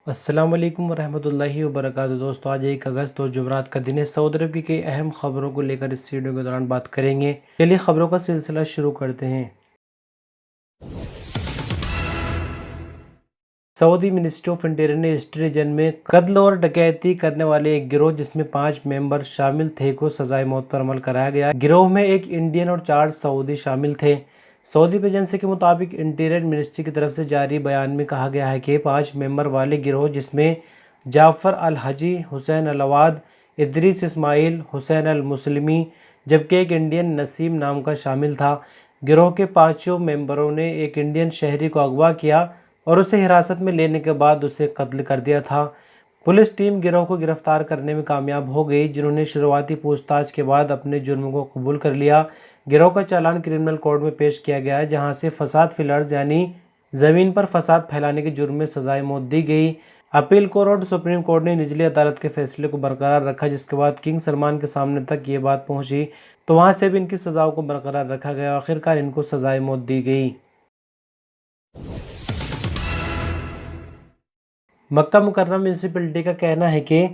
अस्सलाम वालेकुम वरहमतुल्लाहि वबरकातुहू। दोस्तों, आज 1 अगस्त और जुमरात का दिन है। सऊदी अरब की कई अहम खबरों को लेकर इस वीडियो के दौरान बात करेंगे। चलिए खबरों का सिलसिला शुरू करते हैं। सऊदी मिनिस्ट्री ऑफ इंटीरियर ने ईस्टर्न रीजन में कत्ल और डकैती करने वाले एक गिरोह जिसमें 5 मेंबर शामिल थे को सजाए मौत पर अमल कराया गया। गिरोह में एक इंडियन और 4 सऊदी शामिल थे। सऊदी एजेंसी के मुताबिक इंटीरियर मिनिस्ट्री की तरफ से जारी बयान में कहा गया है कि 5 मेंबर वाले गिरोह जिसमें जाफर अल हजी, हुसैन अल अवाद, इदरीस इस्माइल, हुसैन अल मुस्लिमी जबकि एक इंडियन नसीम नाम का शामिल था। गिरोह के 5 मेंबरों ने एक इंडियन शहरी को अगवा किया और उसे हिरासत में लेने के बाद उसे कत्ल कर दिया था। पुलिस टीम गिरोह को गिरफ्तार करने में कामयाब हो गई, जिन्होंने शुरुआती पूछताछ के बाद अपने जुर्म को कबूल कर लिया। गिरोह का चालान क्रिमिनल कोर्ट में पेश किया गया है, जहां से फसाद फिलर्स यानी जमीन पर फसाद फैलाने के जुर्म में सजाए मौत दी गई। अपील कोर्ट और सुप्रीम कोर्ट ने निचली अदालत के फैसले को बरकरार रखा, जिसके बाद किंग सलमान के सामने तक ये बात पहुंची तो वहां से भी इनकी सजाओं को बरकरार रखा गया। आखिरकार इनको सजाए मौत दी गई। मक्का मुकर्रम म्यूनसिपलिटी का कहना है कि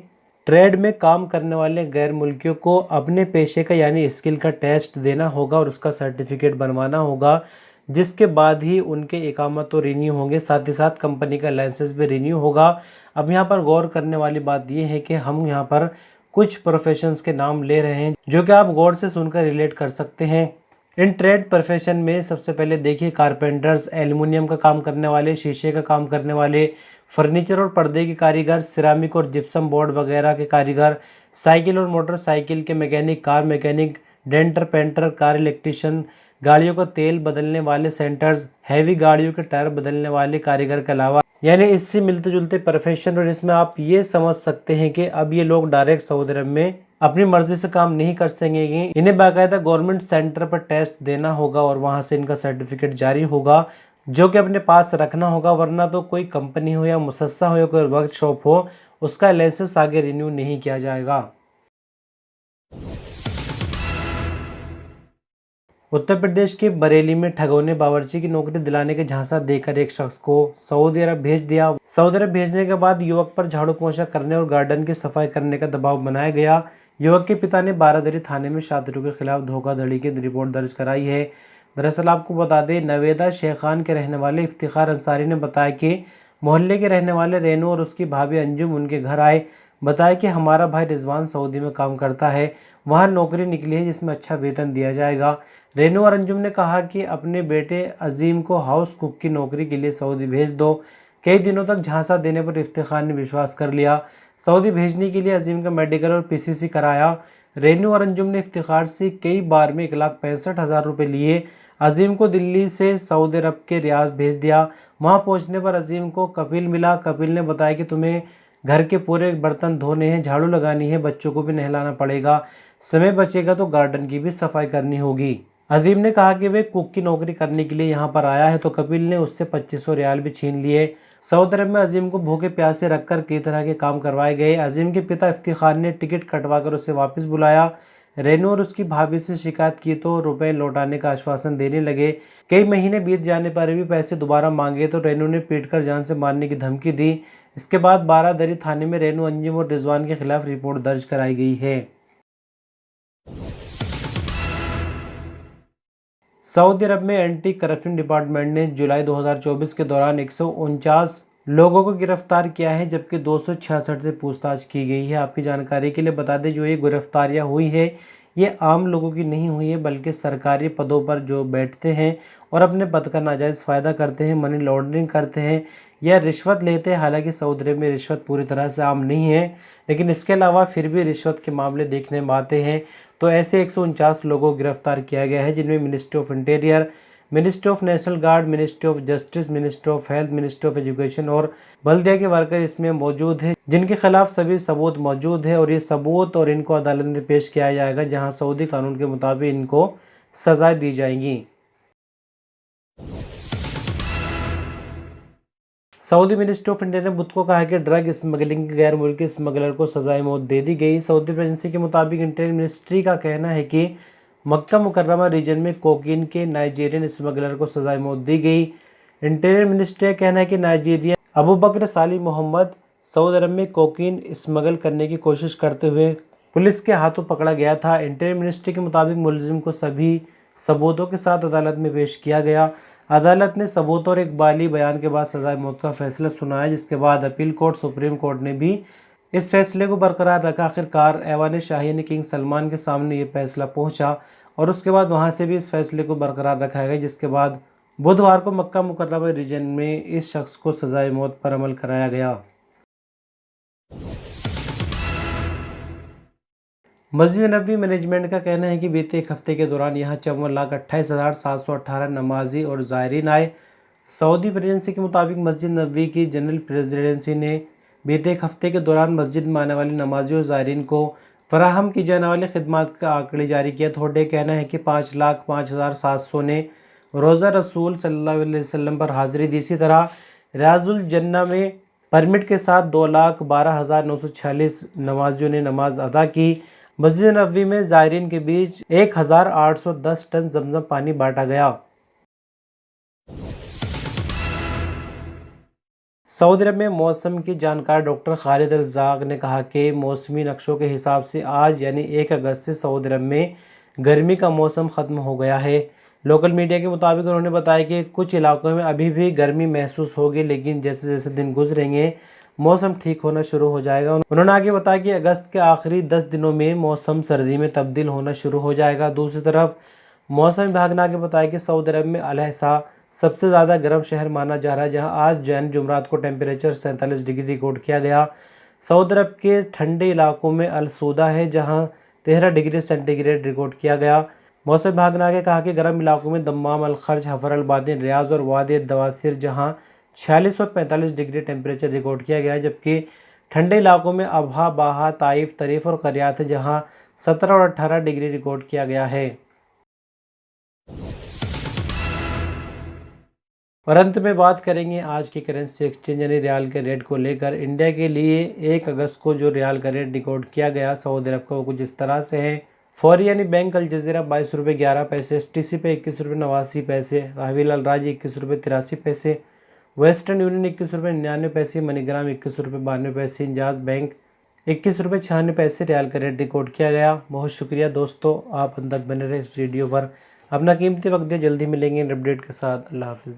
ट्रेड में काम करने वाले गैर मुल्कियों को अपने पेशे का यानी स्किल का टेस्ट देना होगा और उसका सर्टिफिकेट बनवाना होगा, जिसके बाद ही उनके इकामा तो रिन्यू होंगे, साथ ही साथ कंपनी का लाइसेंस भी रिन्यू होगा। अब यहाँ पर गौर करने वाली बात यह है कि हम यहाँ पर कुछ प्रोफेशंस के नाम ले रहे हैं जो कि आप गौर से सुनकर रिलेट कर सकते हैं। इन ट्रेड प्रोफेशन में सबसे पहले देखिए कारपेंटर्स, एल्युमिनियम का काम करने वाले, शीशे का काम करने वाले, फर्नीचर और पर्दे के कारीगर, सिरामिक और जिप्सम बोर्ड वगैरह के कारीगर, साइकिल और मोटरसाइकिल के mechanic, car mechanic, denter painter, car electrician, गाड़ियों का तेल बदलने वाले सेंटर्स, हैवी गाड़ियों के टायर बदलने वाले कारीगर के अलावा यानी इससे मिलते जुलते प्रोफेशन। और इसमें आप ये समझ सकते हैं कि अब ये लोग डायरेक्ट सऊदी अरब में अपनी मर्जी से काम नहीं कर सकेंगे, इन्हें बाकायदा गवर्नमेंट सेंटर पर टेस्ट देना होगा और वहां से इनका सर्टिफिकेट जारी होगा जो कि अपने पास रखना होगा, वरना तो कोई कंपनी हो या मुसस्सा हो या कोई वर्कशॉप हो, उसका लाइसेंस आगे रिन्यू नहीं किया जाएगा। उत्तर प्रदेश के बरेली में ठगों ने बावर्ची की नौकरी दिलाने के झांसा देकर एक शख्स को सऊदी अरब भेज दिया। सऊदी अरब भेजने के बाद युवक पर झाड़ू पोंछा करने और गार्डन की सफाई करने का दबाव बनाया गया। युवक के पिता ने बारादरी थाने में छात्रों के खिलाफ धोखाधड़ी की रिपोर्ट दर्ज कराई है। दरअसल आपको बता दें, नवेदा शेखान के रहने वाले इफ्तिखार अंसारी ने बताया कि मोहल्ले के रहने वाले रेनू और उसकी भाभी अंजुम उनके घर आए। बताया कि हमारा भाई रिजवान सऊदी में काम करता है, वहाँ नौकरी निकली है जिसमें अच्छा वेतन दिया जाएगा। रेनू और अंजुम ने कहा कि अपने बेटे अजीम को हाउस कुक की नौकरी के लिए सऊदी भेज दो। कई दिनों तक झांसा देने पर इफ्तिखार ने विश्वास कर लिया। सऊदी भेजने के लिए अजीम का मेडिकल और पीसीसी कराया। रेनू और अंजुम ने इफ्तिखार से कई बार में 1,65,000 रुपये लिए। अजीम को दिल्ली से सऊदी अरब के रियाज भेज दिया। वहां पहुंचने पर अजीम को कपिल मिला। कपिल ने बताया कि तुम्हें घर के पूरे बर्तन धोने हैं, झाड़ू लगानी है, बच्चों को भी नहलाना पड़ेगा, समय बचेगा तो गार्डन की भी सफाई करनी होगी। अजीम ने कहा कि वे कुक की नौकरी करने के लिए यहाँ पर आया है, तो कपिल ने उससे 2500 रियाल भी छीन लिए। सऊदी अरब में अजीम को भूखे प्यासे रखकर कई तरह के काम करवाए गए। अजीम के पिता इफ्तिखार ने टिकट कटवाकर उसे वापस बुलाया। रेनू और उसकी भाभी से शिकायत की तो रुपए लौटाने का आश्वासन देने लगे। कई महीने बीत जाने पर भी पैसे दोबारा मांगे तो रेनू ने पीटकर जान से मारने की धमकी दी। इसके बाद बारादरी थाने में रेनू, अंजुम और रिजवान के खिलाफ रिपोर्ट दर्ज कराई गई है। सऊदी अरब में एंटी करप्शन डिपार्टमेंट ने जुलाई 2024 के दौरान 149 लोगों को गिरफ्तार किया है, जबकि 266 से पूछताछ की गई है। आपकी जानकारी के लिए बता दें, जो ये गिरफ्तारियां हुई है ये आम लोगों की नहीं हुई है, बल्कि सरकारी पदों पर जो बैठते हैं और अपने पद का नाजायज़ फ़ायदा करते हैं, मनी लॉन्ड्रिंग करते हैं या रिश्वत लेते हैं। हालांकि सऊदी अरब में रिश्वत पूरी तरह से आम नहीं है, लेकिन इसके अलावा फिर भी रिश्वत के मामले देखने में आते हैं। तो ऐसे 149 लोगों को गिरफ्तार किया गया है, जिनमें ministry of interior, ministry of national guard, ministry of justice, ministry of health, ministry of education और बल्दिया के वर्कर इसमें मौजूद हैं, जिनके खिलाफ सभी सबूत मौजूद है और ये सबूत और इनको अदालत में पेश किया जाएगा, जहां सऊदी कानून के मुताबिक इनको सजाएं दी जाएंगी। सऊदी मिनिस्ट्री ऑफ इंडिया ने बुध को कहा कि ड्रग स्मगलिंग के गैर मुल्की स्मगलर को सजाए मौत दे दी गई। सऊदी एजेंसी के मुताबिक इंटीरियर मिनिस्ट्री का कहना है कि मक्का मुकर्रमा रीजन में कोकीन के नाइजीरियन स्मगलर को सजाए मौत दी गई। इंटीरियर मिनिस्ट्री का कहना है कि नाइजीरिया अबू बकर साली मोहम्मद सऊदी अरब में कोकीन स्मगल करने की कोशिश करते हुए पुलिस के हाथों पकड़ा गया था। इंटरिम मिनिस्ट्री के मुताबिक मुलजिम को सभी सबूतों के साथ अदालत में पेश किया गया। अदालत ने सबूतों और इकबाली बयान के बाद सजाए मौत का फैसला सुनाया, जिसके बाद अपील कोर्ट सुप्रीम कोर्ट ने भी इस फैसले को बरकरार रखा। आखिरकार ऐवान शाही ने किंग सलमान के सामने ये फैसला पहुंचा और उसके बाद वहां से भी इस फैसले को बरकरार रखा गया, जिसके बाद बुधवार को मक्का मुकर्रमा रीजन में इस शख्स को सजाए मौत पर अमल कराया गया। मस्जिद नबवी मैनेजमेंट का कहना है कि बीते एक हफ्ते के दौरान यहां 54,28,718 नमाजी और ज़ायरीन आए। सऊदी प्रेसिडेंसी के मुताबिक मस्जिद नबवी की जनरल प्रेसिडेंसी ने बीते एक हफ्ते के दौरान मस्जिद में आने वाले नमाजी और ज़ायरीन को फराहम की जाने वाली खिदमत का आंकड़े जारी किया। थोड़े कहना है कि 5,05,700 ने रोज़ा रसूल सल्लल्लाहु अलैहि वसल्लम पर हाजिरी दी। इसी तरह रियाजुल जन्ना में परमिट के साथ 2,12,946 नमाजियों ने नमाज अदा की। मस्जिद नबवी में ज़ायरीन के बीच 1,810 टन जमजम पानी बांटा गया। सऊदी अरब में मौसम की जानकार डॉक्टर खालिद रज़ाक ने कहा कि मौसमी नक्शों के हिसाब से आज यानी 1 अगस्त से सऊदी अरब में गर्मी का मौसम ख़त्म हो गया है। लोकल मीडिया के मुताबिक उन्होंने बताया कि कुछ इलाकों में अभी भी गर्मी महसूस होगी, लेकिन जैसे जैसे दिन गुजरेंगे मौसम ठीक होना शुरू हो जाएगा। उन्होंने आगे बताया कि अगस्त के आखिरी 10 दिनों में मौसम सर्दी में तब्दील होना शुरू हो जाएगा। दूसरी तरफ मौसम विभाग ने आगे बताया कि सऊदी अरब में अल-हसा सबसे ज़्यादा गर्म शहर माना जा रहा है, जहां आज यानी जुमरात को टेम्परेचर 47 डिग्री रिकॉर्ड किया गया। सऊदी अरब के ठंडे इलाकों में अल-सौदा है, जहां 13 डिग्री सेंटीग्रेड रिकॉर्ड किया गया। मौसम विभाग ने आगे कहा कि गर्म इलाकों में दम्माम, अल-खर्ज, हफर अल-बातिन, रियाज और वादी दवासिर जहां 46 और 45 डिग्री टेम्परेचर रिकॉर्ड किया गया है, जबकि ठंडे इलाकों में अबहा, बाहा, ताइफ, तरीफ और करियात है, जहां 17 और 18 डिग्री रिकॉर्ड किया गया है। और अंत में बात करेंगे आज की करेंसी एक्सचेंज यानी रियाल के रेट को लेकर। इंडिया के लिए 1 अगस्त को जो रियाल का रेट रिकॉर्ड किया गया सऊदी अरब का, वो कुछ इस तरह से है। फौरी यानी बैंक अल जजीरा 22 रुपये 11 पैसे, STC पे 21 रुपये 89 पैसे, तहवील अल राजी 21 रुपये 83 पैसे, वेस्टर्न यूनियन 21 रुपये 99 पैसे, मनीग्राम 21 रुपये 92 पैसे, इंजाज बैंक 21 रुपये 96 पैसे रियाल का रेट रिकॉर्ड किया गया। बहुत शुक्रिया दोस्तों, आप अंत तक बने रहे इस वीडियो पर। अपना कीमती वक्त दिया। जल्दी मिलेंगे अपडेट के साथ। अल्लाह हाफिज़।